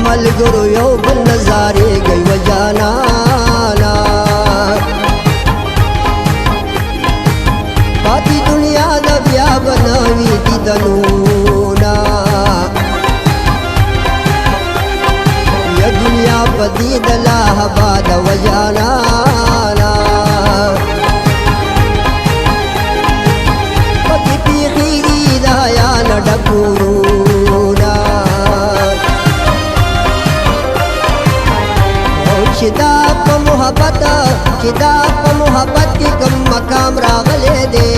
ملګرو یو بل نظارېږئ و جانانا پاتې دنیا د بیا به نوي دیدنونه یا دنیا په دې د لا آباده و جانانا پکې پیښېږي د حیا نه ډک ورونه چې دا په محبت کې کوم مقام راغلی دی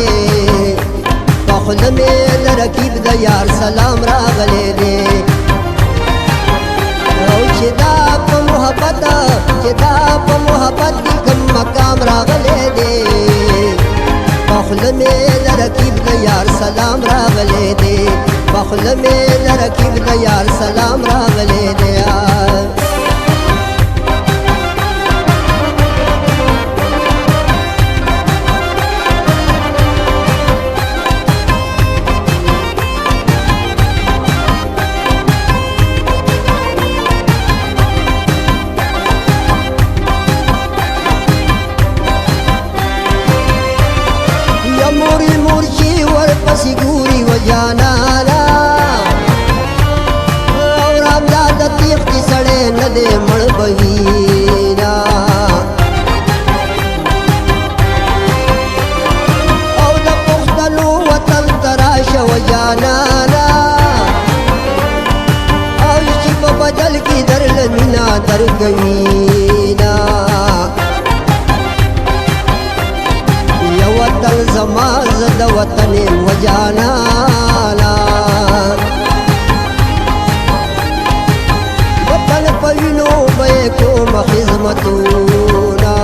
په خوله مې د رقیب د یار سلام راغلی دی او چې دا په محبت کې کوم مقام راغلی دی په خوله مې د رقیب د یار سلام راغلی دی په خوله مې د رقیب د یار سلام راغلی دی پسی گوری و جانانا اور امداد تیخ کی سڑے ندے مڑ بہینا او دا پختنو وطن تراش و جانانا او یشی پا بدل کی در لمینا در گوینا وطن زما زد وطن و جانانا وطن پوینو بے کوم خدمتونا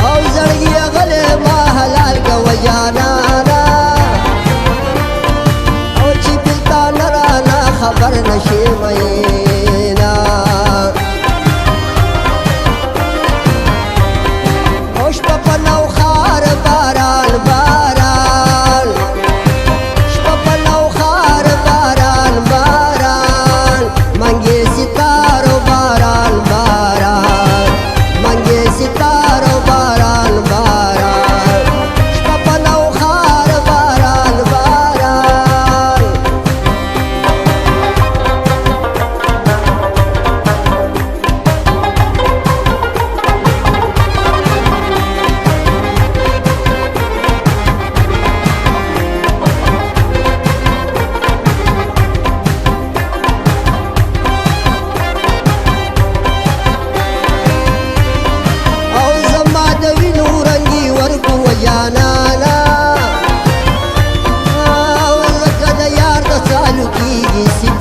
او زړګي غلې ما حلال کا و جانانا او چې بلتا نرانا خبر نشي مینا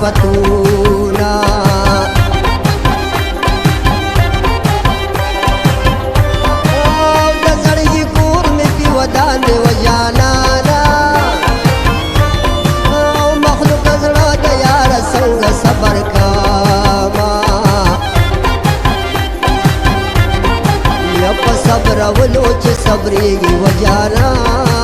صفتونا او د زړګي کور مې په ودان دی و جانانا او مخلوق زړه د یار څنګه صبر کاما یا په صبر ولو چې صبرېږي و جانانا